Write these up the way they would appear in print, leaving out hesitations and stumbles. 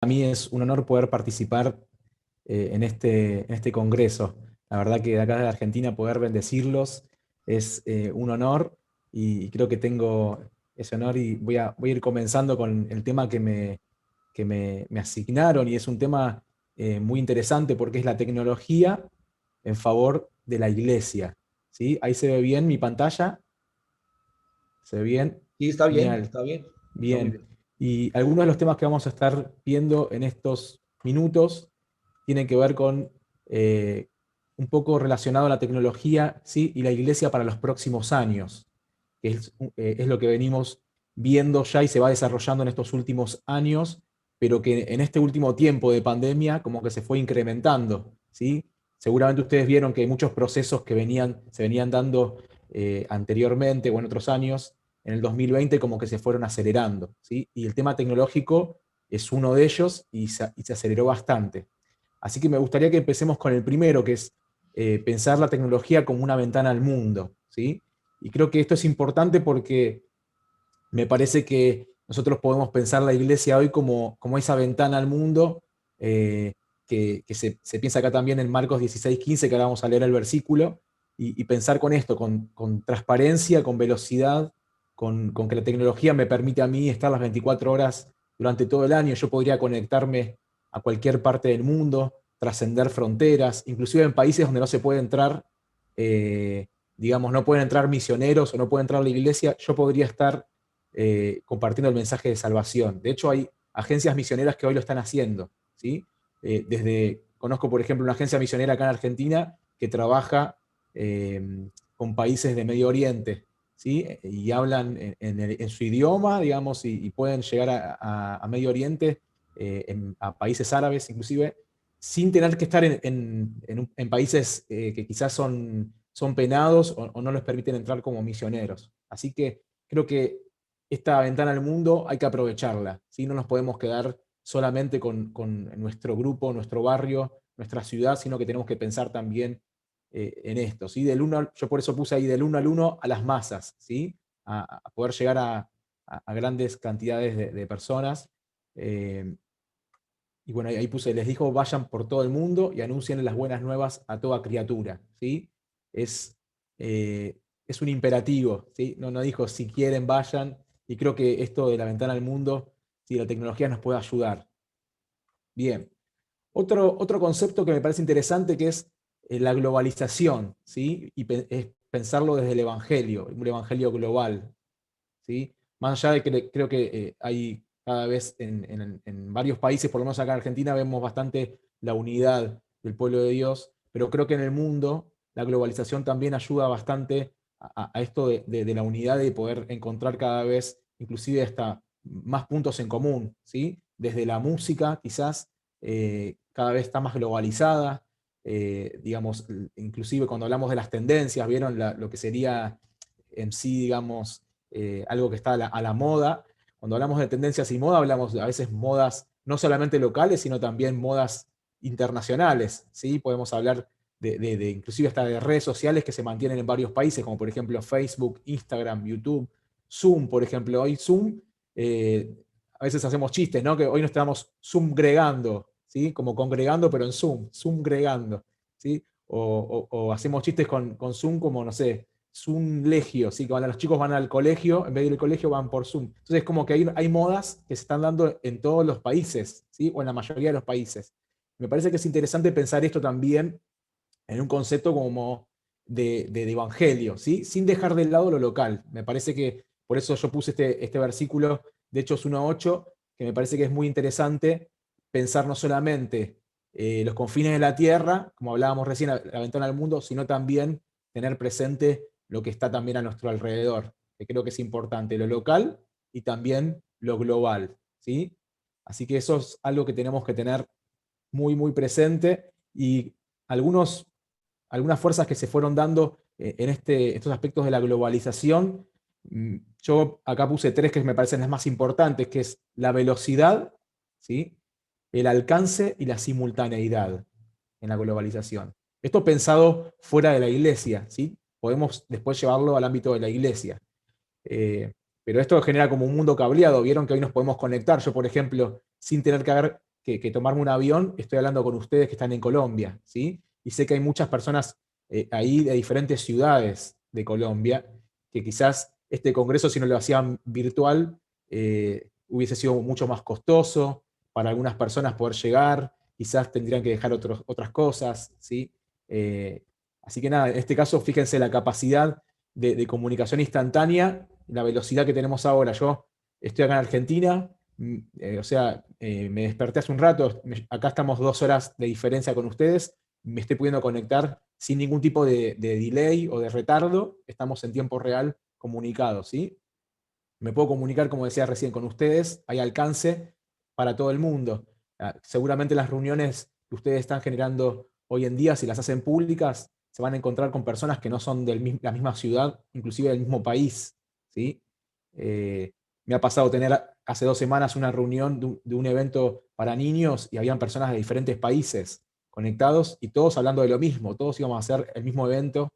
A mí es un honor poder participar en este congreso. La verdad que de acá de Argentina poder bendecirlos es un honor y creo que tengo ese honor y voy a ir comenzando con el tema que me asignaron y es un tema muy interesante porque es la tecnología en favor de la iglesia. ¿Sí? Ahí se ve bien mi pantalla, se ve bien, Sí, está bien, genial. está bien, está muy Bien. bien. Y algunos de los temas que vamos a estar viendo en estos minutos tienen que ver con un poco relacionado a la tecnología, ¿sí? Y la iglesia para los próximos años, que es lo que venimos viendo ya y se va desarrollando en estos últimos años, pero que en este último tiempo de pandemia como que se fue incrementando, ¿sí? Seguramente ustedes vieron que hay muchos procesos que se venían dando anteriormente o en otros años en el 2020 como que se fueron acelerando, ¿sí? Y el tema tecnológico es uno de ellos y se aceleró bastante. Así que me gustaría que empecemos con el primero, que es pensar la tecnología como una ventana al mundo, ¿sí? Y creo que esto es importante porque me parece que nosotros podemos pensar la iglesia hoy como esa ventana al mundo, eh, que se piensa acá también en Marcos 16:15, que ahora vamos a leer el versículo, y pensar con esto, con transparencia, con velocidad, con que la tecnología me permite a mí estar las 24 horas durante todo el año. Yo podría conectarme a cualquier parte del mundo, trascender fronteras, inclusive en países donde no se puede entrar, eh, digamos, no pueden entrar misioneros o no puede entrar la iglesia, yo podría estar compartiendo el mensaje de salvación. De hecho, hay agencias misioneras que hoy lo están haciendo, ¿sí? Conozco, por ejemplo, una agencia misionera acá en Argentina que trabaja con países de Medio Oriente, ¿sí? Y hablan en su idioma, digamos, y pueden llegar a Medio Oriente, a países árabes inclusive, sin tener que estar en países que quizás son penados o no les permiten entrar como misioneros. Así que creo que esta ventana al mundo hay que aprovecharla, ¿sí? No nos podemos quedar solamente con nuestro grupo, nuestro barrio, nuestra ciudad, sino que tenemos que pensar también en esto, ¿sí? Yo por eso puse ahí del uno al uno a las masas, ¿sí? A poder llegar a grandes cantidades de personas. Eh, y bueno, ahí puse, les dijo, vayan por todo el mundo y anuncien las buenas nuevas a toda criatura, ¿sí? Es, eh, es un imperativo, ¿sí? No dijo si quieren, vayan, y creo que esto de la ventana al mundo, sí, la tecnología nos puede ayudar. Bien. Otro concepto que me parece interesante que es la globalización, ¿sí? Es pensarlo desde el Evangelio, un Evangelio global, ¿sí? Más allá de que creo que hay cada vez en varios países, por lo menos acá en Argentina, vemos bastante la unidad del pueblo de Dios, pero creo que en el mundo la globalización también ayuda bastante a esto de la unidad y de poder encontrar cada vez, inclusive hasta más puntos en común, ¿sí? Desde la música, quizás, cada vez está más globalizada, digamos, inclusive cuando hablamos de las tendencias, vieron lo que sería en sí, digamos, algo que está a la moda. Cuando hablamos de tendencias y moda, hablamos a veces modas no solamente locales, sino también modas internacionales, ¿sí? Podemos hablar inclusive hasta de redes sociales que se mantienen en varios países, como por ejemplo Facebook, Instagram, YouTube, Zoom, por ejemplo. Hoy Zoom, eh, a veces hacemos chistes, ¿no? Que hoy nos estamos Zoom-gregando, ¿sí? Como congregando, pero en Zoom, Zoom-gregando, ¿sí? O hacemos chistes con Zoom como, no sé, Zoom Legio, ¿sí? Que los chicos van al colegio, en vez de ir al colegio van por Zoom. Entonces es como que hay modas que se están dando en todos los países, ¿sí? O en la mayoría de los países. Me parece que es interesante pensar esto también en un concepto como de evangelio, ¿sí? Sin dejar de lado lo local. Me parece que, por eso yo puse este versículo de Hechos 1:8, que me parece que es muy interesante pensar no solamente los confines de la tierra, como hablábamos recién, la ventana al mundo, sino también tener presente lo que está también a nuestro alrededor, que creo que es importante, lo local y también lo global, ¿sí? Así que eso es algo que tenemos que tener muy, muy presente y algunos algunas fuerzas que se fueron dando en estos aspectos de la globalización. Yo acá puse tres que me parecen las más importantes, que es la velocidad, ¿sí? El alcance y la simultaneidad en la globalización. Esto pensado fuera de la iglesia, ¿sí? Podemos después llevarlo al ámbito de la iglesia. Eh, pero esto genera como un mundo cableado. Vieron que hoy nos podemos conectar. Yo, por ejemplo, sin tener que haber que tomarme un avión, estoy hablando con ustedes que están en Colombia, ¿sí? Y sé que hay muchas personas ahí de diferentes ciudades de Colombia, que quizás este congreso, si no lo hacían virtual, hubiese sido mucho más costoso para algunas personas poder llegar, quizás tendrían que dejar otras cosas, ¿sí? Eh, Así que nada, en este caso, fíjense la capacidad de comunicación instantánea, la velocidad que tenemos ahora. Yo estoy acá en Argentina, o sea, me desperté hace un rato, acá estamos 2 horas de diferencia con ustedes, me estoy pudiendo conectar sin ningún tipo de delay o de retardo, estamos en tiempo real comunicados, ¿sí? Me puedo comunicar, como decía recién, con ustedes, hay alcance para todo el mundo. Seguramente las reuniones que ustedes están generando hoy en día, si las hacen públicas, se van a encontrar con personas que no son de la misma ciudad, inclusive del mismo país, ¿sí? Eh, Me ha pasado tener hace 2 semanas una reunión de un evento para niños y habían personas de diferentes países conectados y todos hablando de lo mismo, todos íbamos a hacer el mismo evento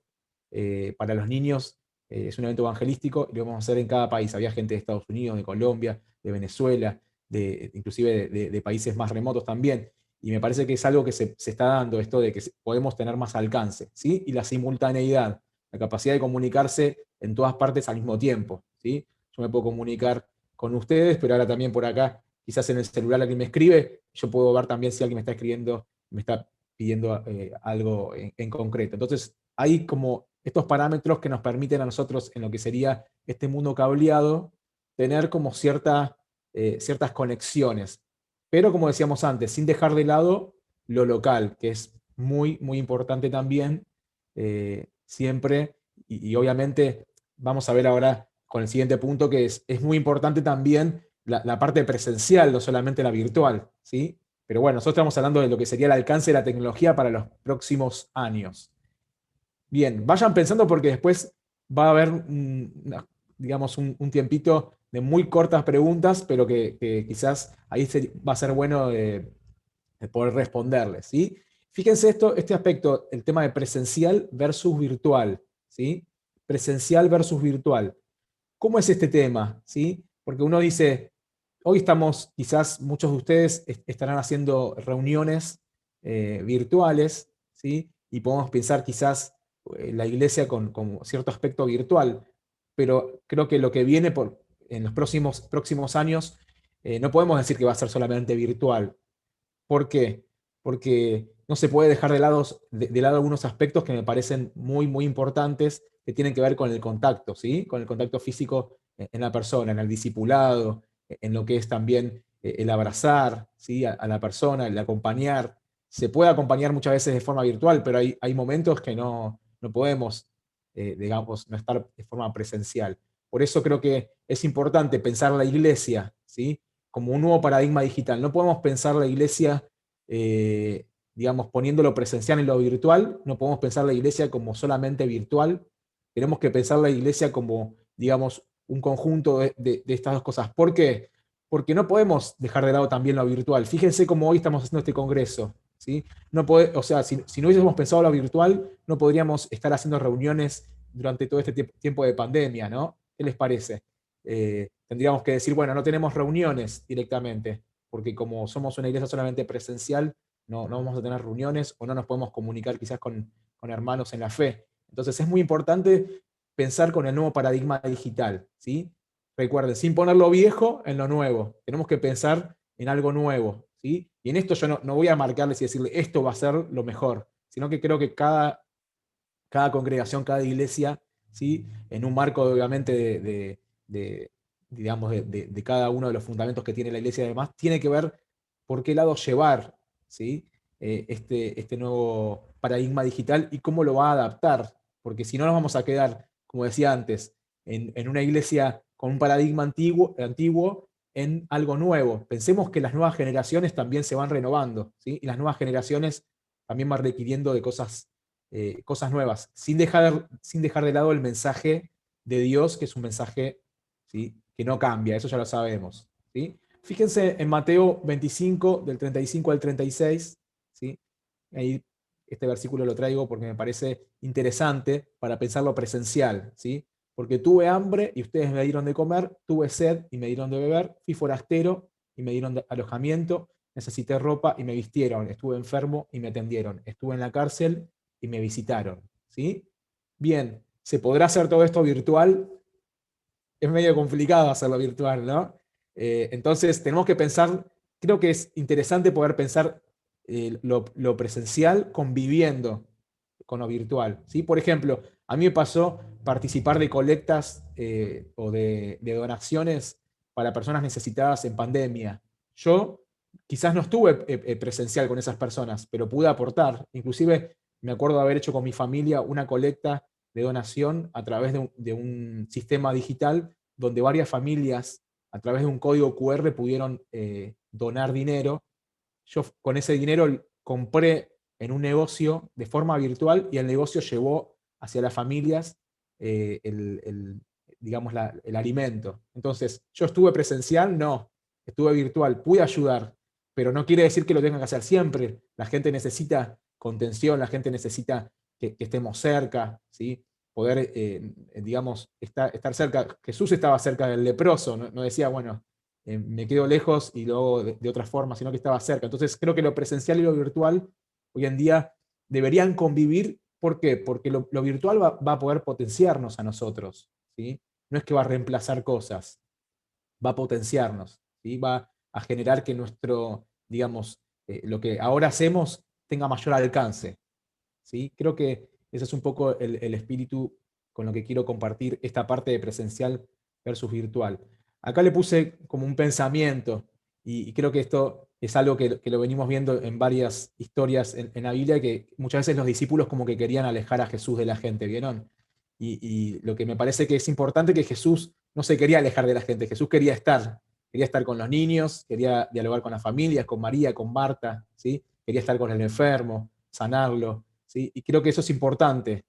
para los niños. Es un evento evangelístico y lo vamos a hacer en cada país. Había gente de Estados Unidos, de Colombia, de Venezuela, inclusive de países más remotos también. Y me parece que es algo que se está dando, esto de que podemos tener más alcance, ¿sí? Y la simultaneidad, la capacidad de comunicarse en todas partes al mismo tiempo, ¿sí? Yo me puedo comunicar con ustedes, pero ahora también por acá, quizás en el celular alguien me escribe, yo puedo ver también si alguien me está escribiendo, me está pidiendo algo en concreto. Entonces, hay como estos parámetros que nos permiten a nosotros, en lo que sería este mundo cableado, tener como ciertas conexiones. Pero como decíamos antes, sin dejar de lado lo local, que es muy, muy importante también, siempre, y obviamente vamos a ver ahora con el siguiente punto, que es muy importante también la parte presencial, no solamente la virtual, ¿sí? Pero bueno, nosotros estamos hablando de lo que sería el alcance de la tecnología para los próximos años. Bien, vayan pensando porque después va a haber, digamos, un tiempito de muy cortas preguntas, pero que quizás ahí va a ser bueno de poder responderles, ¿sí? Fíjense este aspecto, el tema de presencial versus virtual, ¿sí? Presencial versus virtual. ¿Cómo es este tema? ¿Sí? Porque uno dice, hoy estamos, quizás muchos de ustedes estarán haciendo reuniones virtuales, ¿sí? Y podemos pensar quizás la iglesia con cierto aspecto virtual, pero creo que lo que viene en los próximos años no podemos decir que va a ser solamente virtual. ¿Por qué? Porque no se puede dejar de lado algunos aspectos que me parecen muy, muy importantes que tienen que ver con el contacto, ¿sí? Con el contacto físico en la persona, en el discipulado, en lo que es también el abrazar, ¿sí? A la persona, el acompañar. Se puede acompañar muchas veces de forma virtual, pero hay momentos que no podemos, digamos, no estar de forma presencial. Por eso creo que es importante pensar la iglesia, ¿sí? Como un nuevo paradigma digital. No podemos pensar la iglesia, digamos, poniéndolo presencial en lo virtual, no podemos pensar la iglesia como solamente virtual, tenemos que pensar la iglesia como, digamos, un conjunto de estas dos cosas. ¿Por qué? Porque no podemos dejar de lado también lo virtual. Fíjense cómo hoy estamos haciendo este congreso, ¿sí? No o sea, si no hubiésemos pensado lo virtual, no podríamos estar haciendo reuniones durante todo este tiempo de pandemia, ¿no? ¿Qué les parece? Tendríamos que decir, bueno, no tenemos reuniones directamente, porque como somos una iglesia solamente presencial, no vamos a tener reuniones o no nos podemos comunicar quizás con hermanos en la fe. Entonces es muy importante pensar con el nuevo paradigma digital, ¿sí? Recuerden, sin poner lo viejo en lo nuevo. Tenemos que pensar en algo nuevo, ¿sí? Y en esto yo no voy a marcarles y decirle esto va a ser lo mejor, sino que creo que cada congregación, cada iglesia, ¿sí? En un marco obviamente de, digamos, de cada uno de los fundamentos que tiene la iglesia y demás, tiene que ver por qué lado llevar, ¿sí? Este nuevo paradigma digital y cómo lo va a adaptar, porque si no nos vamos a quedar, como decía antes, en una iglesia con un paradigma antiguo en algo nuevo. Pensemos que las nuevas generaciones también se van renovando, ¿sí? Y las nuevas generaciones también van requiriendo de cosas nuevas, sin dejar de lado el mensaje de Dios, que es un mensaje, ¿sí? Que no cambia, eso ya lo sabemos, ¿sí? Fíjense en Mateo 25, del 35 al 36, ¿sí? Ahí este versículo lo traigo porque me parece interesante para pensarlo presencial, ¿sí? Porque tuve hambre y ustedes me dieron de comer, tuve sed y me dieron de beber, fui forastero y me dieron de alojamiento, necesité ropa y me vistieron, estuve enfermo y me atendieron, estuve en la cárcel y me visitaron, ¿sí? Bien, ¿se podrá hacer todo esto virtual? Es medio complicado hacerlo virtual, ¿no? Entonces tenemos que pensar, creo que es interesante poder pensar lo presencial conviviendo con lo virtual, ¿sí? Por ejemplo, a mí me pasó participar de colectas o de donaciones para personas necesitadas en pandemia. Yo quizás no estuve presencial con esas personas, pero pude aportar. Inclusive me acuerdo de haber hecho con mi familia una colecta de donación a través de un sistema digital donde varias familias a través de un código QR pudieron donar dinero. Yo con ese dinero compré en un negocio de forma virtual y el negocio llevó hacia las familias digamos, el alimento. Entonces, ¿yo estuve presencial? No, estuve virtual, pude ayudar, pero no quiere decir que lo tengan que hacer siempre. La gente necesita contención, la gente necesita que estemos cerca, ¿sí? Poder, digamos, estar cerca. Jesús estaba cerca del leproso, no decía, bueno, me quedo lejos y luego de otra forma, sino que estaba cerca. Entonces creo que lo presencial y lo virtual hoy en día deberían convivir. ¿Por qué? Porque lo virtual va a poder potenciarnos a nosotros, ¿sí? No es que va a reemplazar cosas, va a potenciarnos, ¿sí? Va a generar que nuestro, digamos, lo que ahora hacemos tenga mayor alcance, ¿sí? Creo que ese es un poco el espíritu con lo que quiero compartir esta parte de presencial versus virtual. Acá le puse como un pensamiento, y creo que esto es algo que lo venimos viendo en varias historias en la Biblia, que muchas veces los discípulos como que querían alejar a Jesús de la gente, ¿vieron? Y lo que me parece que es importante es que Jesús no se quería alejar de la gente, Jesús quería estar con los niños, quería dialogar con las familias, con María, con Marta, ¿sí? Quería estar con el enfermo, sanarlo, ¿sí? Y creo que eso es importante,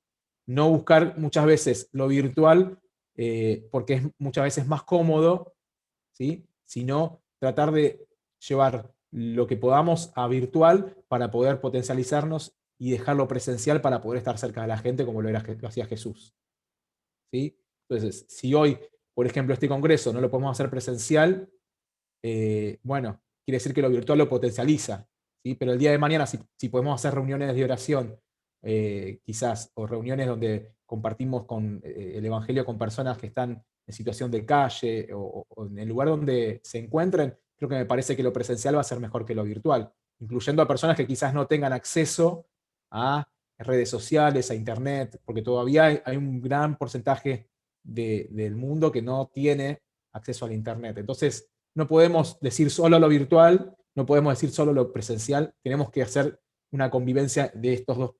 no buscar muchas veces lo virtual porque es muchas veces más cómodo, ¿sí? Sino tratar de llevar lo que podamos a virtual para poder potencializarnos y dejarlo presencial para poder estar cerca de la gente como lo hacía Jesús, ¿sí? Entonces, si hoy, por ejemplo, este congreso no lo podemos hacer presencial, bueno, quiere decir que lo virtual lo potencializa, ¿sí? Pero el día de mañana, si podemos hacer reuniones de oración, quizás, o reuniones donde compartimos el Evangelio con personas que están en situación de calle o en el lugar donde se encuentren, creo que me parece que lo presencial va a ser mejor que lo virtual, incluyendo a personas que quizás no tengan acceso a redes sociales, a internet, porque todavía hay un gran porcentaje del mundo que no tiene acceso al internet. Entonces, no podemos decir solo lo virtual, no podemos decir solo lo presencial, tenemos que hacer una convivencia de estos dos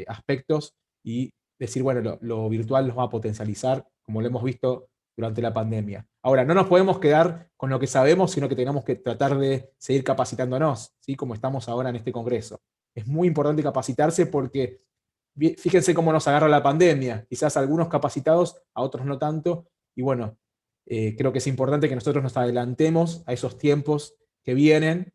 aspectos y decir, bueno, lo virtual nos va a potencializar, como lo hemos visto durante la pandemia. Ahora, no nos podemos quedar con lo que sabemos, sino que tenemos que tratar de seguir capacitándonos, ¿sí? Como estamos ahora en este congreso. Es muy importante capacitarse porque fíjense cómo nos agarra la pandemia, quizás algunos capacitados, a otros no tanto, y bueno, creo que es importante que nosotros nos adelantemos a esos tiempos que vienen,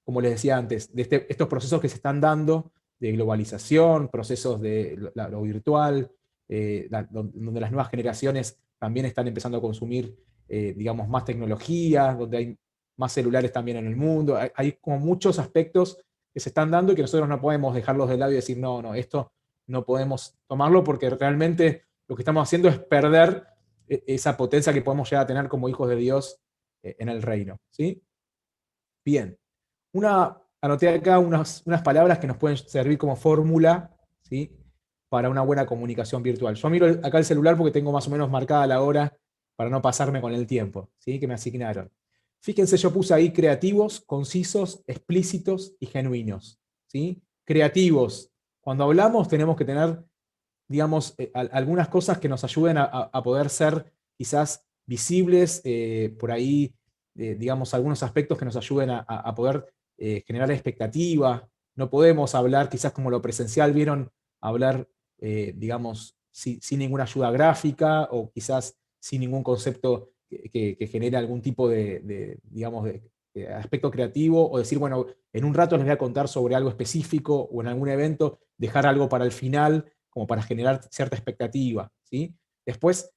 como les decía antes, de estos procesos que se están dando de globalización, procesos de lo virtual, donde las nuevas generaciones también están empezando a consumir, digamos, más tecnología, donde hay más celulares también en el mundo. Hay como muchos aspectos que se están dando y que nosotros no podemos dejarlos de lado y decir, no, no, esto no podemos tomarlo porque realmente lo que estamos haciendo es perder esa potencia que podemos llegar a tener como hijos de Dios en el reino, ¿sí? Bien. Anoté acá unas palabras que nos pueden servir como fórmula, ¿sí? Para una buena comunicación virtual. Yo miro acá el celular porque tengo más o menos marcada la hora para no pasarme con el tiempo, ¿sí? Que me asignaron. Fíjense, yo puse ahí creativos, concisos, explícitos y genuinos, ¿sí? Creativos. Cuando hablamos tenemos que tener, digamos, algunas cosas que nos ayuden a poder ser quizás visibles, por ahí, digamos, algunos aspectos que nos ayuden a poder generar expectativa. No podemos hablar quizás como lo presencial, vieron, hablar, digamos, sin ninguna ayuda gráfica o quizás sin ningún concepto que genere algún tipo digamos, de aspecto creativo, o decir, bueno, en un rato les voy a contar sobre algo específico o en algún evento, dejar algo para el final como para generar cierta expectativa, ¿sí? Después,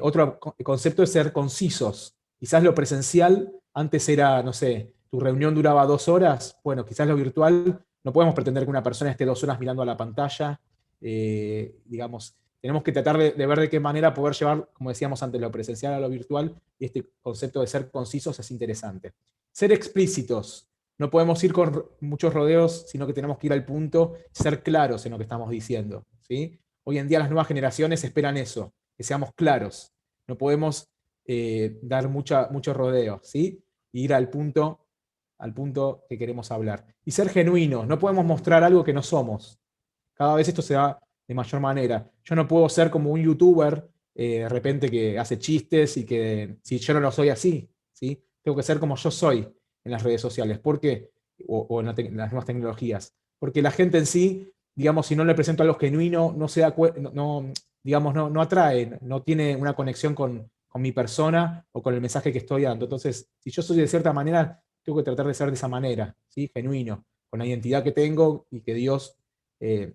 otro concepto es ser concisos. Quizás lo presencial antes era, no sé, tu reunión duraba 2 horas, bueno, quizás lo virtual, no podemos pretender que una persona esté 2 horas mirando a la pantalla, digamos, tenemos que tratar de ver de qué manera poder llevar, como decíamos antes, lo presencial a lo virtual, y este concepto de ser concisos es interesante. Ser explícitos. No podemos ir con muchos rodeos, sino que tenemos que ir al punto, ser claros en lo que estamos diciendo, ¿sí? Hoy en día las nuevas generaciones esperan eso, que seamos claros. No podemos dar mucho rodeo, ¿sí? Y ir al punto que queremos hablar. Y ser genuinos. No podemos mostrar algo que no somos. Cada vez esto se da de mayor manera. Yo no puedo ser como un youtuber de repente que hace chistes y que si yo no lo soy así, ¿sí? Tengo que ser como yo soy en las redes sociales. ¿Por qué? O en las nuevas tecnologías. Porque la gente en sí, digamos, si no le presento algo genuino, no se da digamos, no atrae, no tiene una conexión con mi persona o con el mensaje que estoy dando. Entonces, si yo soy de cierta manera, tengo que tratar de ser de esa manera, ¿sí? Genuino, con la identidad que tengo y que Dios eh,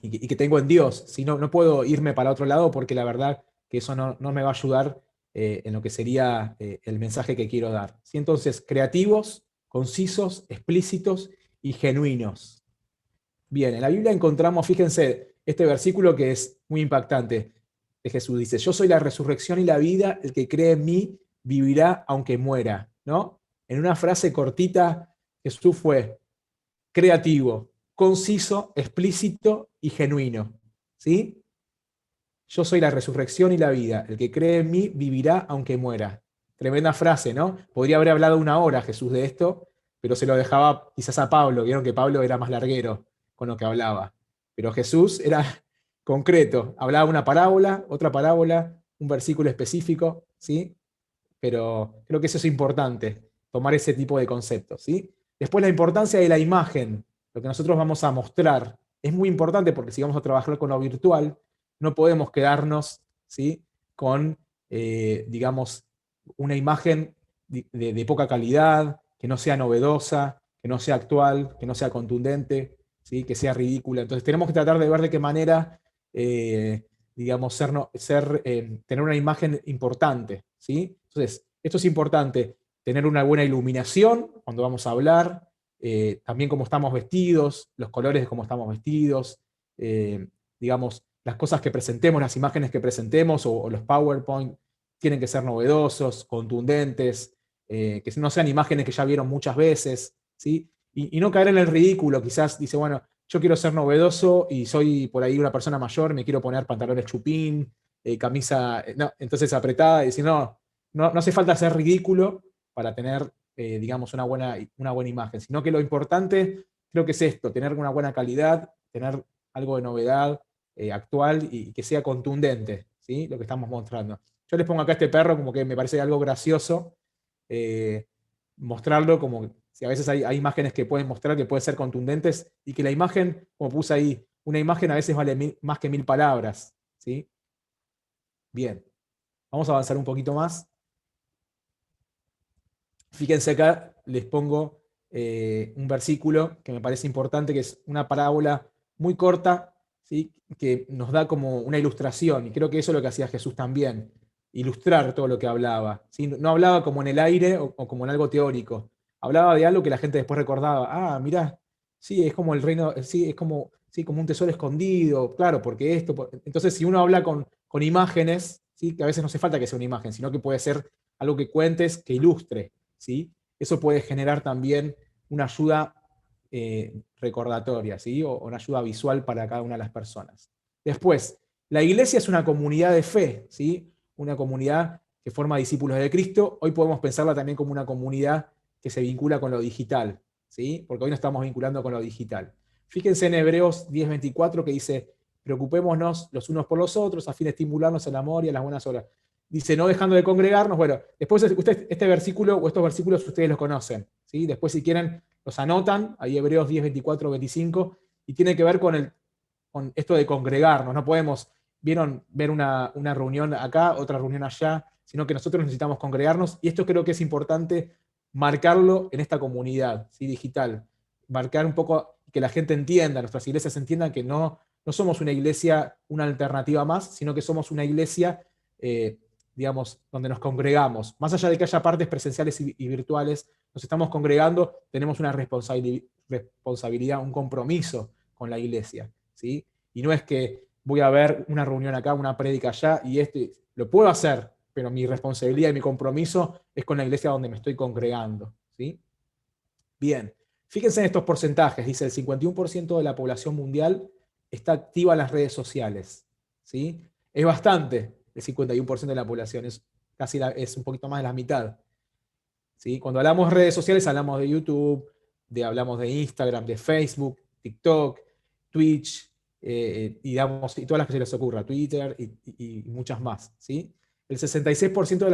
y que tengo en Dios. Si no, no puedo irme para otro lado porque la verdad que eso no me va a ayudar en lo que sería el mensaje que quiero dar. ¿Sí? Entonces, creativos, concisos, explícitos y genuinos. Bien, en la Biblia encontramos, fíjense, este versículo que es muy impactante de Jesús. Dice, yo soy la resurrección y la vida, el que cree en mí vivirá aunque muera. ¿No? En una frase cortita, Jesús fue creativo, conciso, explícito y genuino. ¿Sí? Yo soy la resurrección y la vida. El que cree en mí vivirá aunque muera. Tremenda frase, ¿no? Podría haber hablado 1 hora Jesús de esto, pero se lo dejaba quizás a Pablo. Vieron que Pablo era más larguero con lo que hablaba. Pero Jesús era concreto. Hablaba una parábola, otra parábola, un versículo específico, ¿sí? Pero creo que eso es importante, tomar ese tipo de conceptos, ¿sí? Después la importancia de la imagen, lo que nosotros vamos a mostrar, es muy importante porque si vamos a trabajar con lo virtual, no podemos quedarnos, ¿sí? Con, digamos, una imagen de poca calidad, que no sea novedosa, que no sea actual, que no sea contundente, ¿sí? Que sea ridícula. Entonces tenemos que tratar de ver de qué manera, digamos, tener una imagen importante, ¿sí? Entonces, esto es importante, tener una buena iluminación cuando vamos a hablar, también cómo estamos vestidos, los colores de cómo estamos vestidos, digamos, las cosas que presentemos, las imágenes que presentemos o los PowerPoint tienen que ser novedosos, contundentes, que no sean imágenes que ya vieron muchas veces, ¿sí? Y no caer en el ridículo, quizás dice, bueno, yo quiero ser novedoso y soy por ahí una persona mayor, me quiero poner pantalones chupín, camisa, no, entonces apretada, y decir, no hace falta ser ridículo para tener, digamos, una buena imagen, sino que lo importante creo que es esto, tener una buena calidad, tener algo de novedad actual y que sea contundente, ¿sí? Lo que estamos mostrando. Yo les pongo acá este perro como que me parece algo gracioso, eh, mostrarlo como si a veces hay imágenes que pueden mostrar que pueden ser contundentes y que la imagen, como puse ahí, una imagen a veces vale más que 1000 palabras, ¿sí? Bien, vamos a avanzar un poquito más. Fíjense acá, les pongo un versículo que me parece importante, que es una parábola muy corta, ¿sí? Que nos da como una ilustración, y creo que eso es lo que hacía Jesús también, ilustrar todo lo que hablaba, ¿sí? No hablaba como en el aire o como en algo teórico, hablaba de algo que la gente después recordaba, ah, mirá, sí, es como el reino, sí, es como, sí, como un tesoro escondido, claro, porque esto, entonces si uno habla con imágenes, ¿sí? Que a veces no hace falta que sea una imagen, sino que puede ser algo que cuentes, que ilustre. ¿Sí? Eso puede generar también una ayuda recordatoria, ¿sí? O una ayuda visual para cada una de las personas. Después, la iglesia es una comunidad de fe, ¿sí? Una comunidad que forma discípulos de Cristo. Hoy podemos pensarla también como una comunidad que se vincula con lo digital, ¿sí? Porque hoy nos estamos vinculando con lo digital. Fíjense en Hebreos 10:24 que dice, preocupémonos los unos por los otros a fin de estimularnos al amor y a las buenas obras. Dice, no dejando de congregarnos. Bueno, después este versículo o estos versículos ustedes los conocen, ¿sí? Después si quieren los anotan, ahí Hebreos 10, 24, 25, y tiene que ver con esto de congregarnos. No podemos, vieron, ver una reunión acá, otra reunión allá, sino que nosotros necesitamos congregarnos, y esto creo que es importante marcarlo en esta comunidad, ¿sí? Digital. Marcar un poco, que la gente entienda, nuestras iglesias entiendan que no somos una iglesia, una alternativa más, sino que somos una iglesia digamos, donde nos congregamos. Más allá de que haya partes presenciales y virtuales, nos estamos congregando, tenemos una responsabilidad, un compromiso con la iglesia, ¿sí? Y no es que voy a ver una reunión acá, una prédica allá, y lo puedo hacer, pero mi responsabilidad y mi compromiso es con la iglesia donde me estoy congregando, ¿sí? Bien, fíjense en estos porcentajes. Dice, el 51% de la población mundial está activa en las redes sociales, ¿sí? Es bastante, el 51% de la población, es un poquito más de la mitad, ¿sí? Cuando hablamos de redes sociales, hablamos de YouTube, hablamos de Instagram, de Facebook, TikTok, Twitch, y todas las que se les ocurra, Twitter y muchas más, ¿sí? El 66%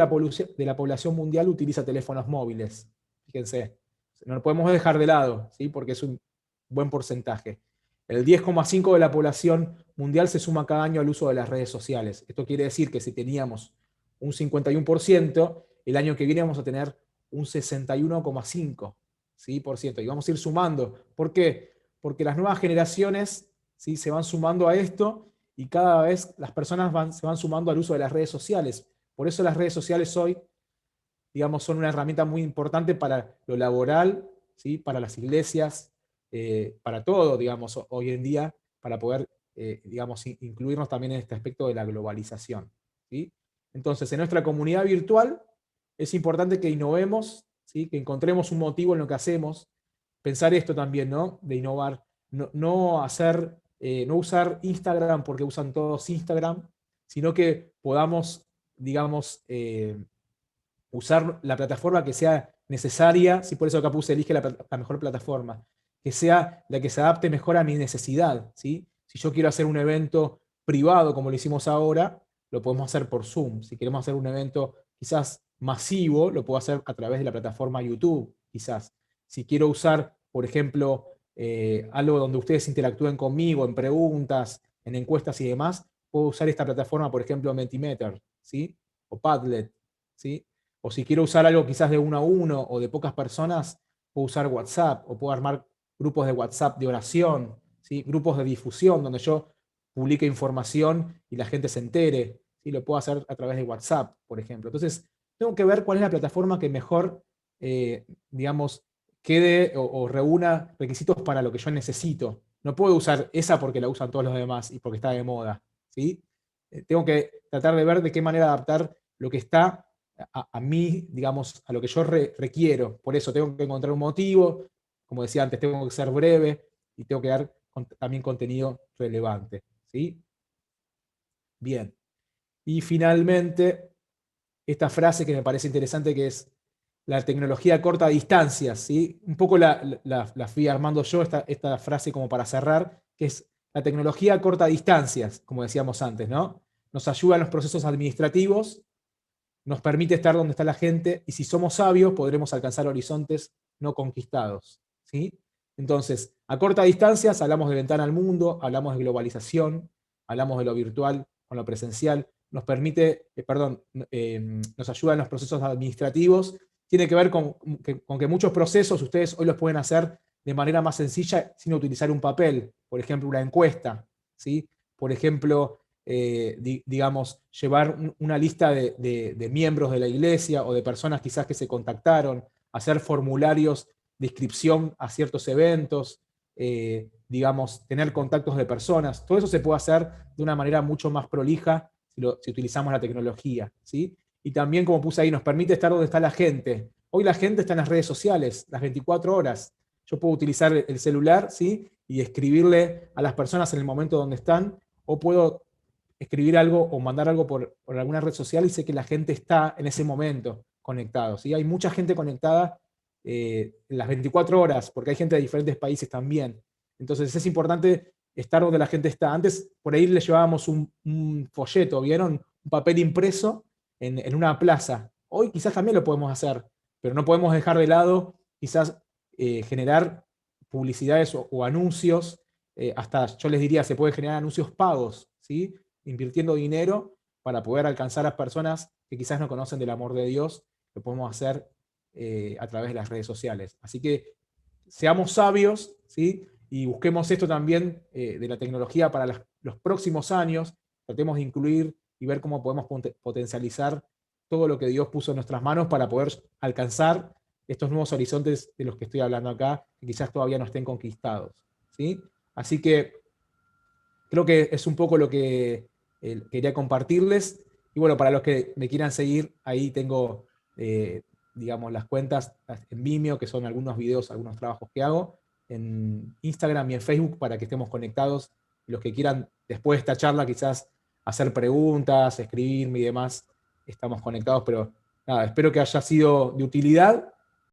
de la población mundial utiliza teléfonos móviles, fíjense. No lo podemos dejar de lado, ¿sí? Porque es un buen porcentaje. El 10,5% de la población mundial se suma cada año al uso de las redes sociales. Esto quiere decir que si teníamos un 51%, el año que viene vamos a tener un 61,5%, ¿sí? Y vamos a ir sumando. ¿Por qué? Porque las nuevas generaciones, ¿sí?, se van sumando a esto y cada vez las personas se van sumando al uso de las redes sociales. Por eso las redes sociales hoy, digamos, son una herramienta muy importante para lo laboral, ¿sí?, para las iglesias, para todo, digamos, hoy en día, para poder, digamos, incluirnos también en este aspecto de la globalización, ¿sí? Entonces, en nuestra comunidad virtual es importante que innovemos, ¿sí?, que encontremos un motivo en lo que hacemos. Pensar esto también, ¿no? De innovar, no usar Instagram porque usan todos Instagram, sino que podamos, digamos, usar la plataforma que sea necesaria, ¿sí? Por eso acá puse elige la mejor plataforma, que sea la que se adapte mejor a mi necesidad, ¿sí? Si yo quiero hacer un evento privado como lo hicimos ahora, lo podemos hacer por Zoom. Si queremos hacer un evento quizás masivo, lo puedo hacer a través de la plataforma YouTube, quizás. Si quiero usar, por ejemplo, algo donde ustedes interactúen conmigo en preguntas, en encuestas y demás, puedo usar esta plataforma, por ejemplo, Mentimeter, ¿sí? O Padlet, ¿sí? O si quiero usar algo quizás de 1 a 1 o de pocas personas, puedo usar WhatsApp o puedo armar grupos de WhatsApp de oración, ¿sí? Grupos de difusión donde yo publique información y la gente se entere, ¿sí? Lo puedo hacer a través de WhatsApp, por ejemplo. Entonces, tengo que ver cuál es la plataforma que mejor, digamos, quede o reúna requisitos para lo que yo necesito. No puedo usar esa porque la usan todos los demás y porque está de moda, ¿sí? Tengo que tratar de ver de qué manera adaptar lo que está a mí, digamos, a lo que yo requiero. Por eso tengo que encontrar un motivo, como decía antes, tengo que ser breve y tengo que dar también contenido relevante, ¿sí? Bien. Y finalmente, esta frase que me parece interesante, que es la tecnología a corta distancia, ¿sí? Un poco la fui armando yo, esta frase como para cerrar, que es la tecnología a corta distancias, como decíamos antes, ¿no? Nos ayuda en los procesos administrativos, nos permite estar donde está la gente, y si somos sabios podremos alcanzar horizontes no conquistados, ¿sí? Entonces, a corta distancia hablamos de ventana al mundo, hablamos de globalización, hablamos de lo virtual con lo presencial, nos permite, nos ayuda en los procesos administrativos, tiene que ver con que muchos procesos ustedes hoy los pueden hacer de manera más sencilla sin utilizar un papel, por ejemplo, una encuesta, ¿sí? Por ejemplo, digamos, llevar una lista de miembros de la iglesia o de personas quizás que se contactaron, hacer formularios de inscripción a ciertos eventos, digamos, tener contactos de personas. Todo eso se puede hacer de una manera mucho más prolija si utilizamos la tecnología, ¿sí? Y también, como puse ahí, nos permite estar donde está la gente. Hoy la gente está en las redes sociales, las 24 horas. Yo puedo utilizar el celular, ¿sí?, y escribirle a las personas en el momento donde están, o puedo escribir algo o mandar algo por alguna red social y sé que la gente está en ese momento conectado, ¿sí? Hay mucha gente conectada en las 24 horas, porque hay gente de diferentes países también. Entonces es importante estar donde la gente está. Antes por ahí le llevábamos un folleto, ¿vieron? Un papel impreso en una plaza. Hoy quizás también lo podemos hacer, pero no podemos dejar de lado quizás generar publicidades o anuncios, hasta yo les diría, se puede generar anuncios pagos, ¿sí?, invirtiendo dinero para poder alcanzar a personas que quizás no conocen del amor de Dios. Lo podemos hacer a través de las redes sociales. Así que seamos sabios, ¿sí?, y busquemos esto también de la tecnología para los próximos años. Tratemos de incluir y ver cómo podemos potencializar todo lo que Dios puso en nuestras manos para poder alcanzar estos nuevos horizontes de los que estoy hablando acá, que quizás todavía no estén conquistados, ¿sí? Así que creo que es un poco lo que quería compartirles. Y bueno, para los que me quieran seguir, ahí tengo, digamos, las cuentas en Vimeo, que son algunos videos, algunos trabajos que hago, en Instagram y en Facebook para que estemos conectados. Los que quieran, después de esta charla, quizás hacer preguntas, escribirme y demás, estamos conectados. Pero nada, espero que haya sido de utilidad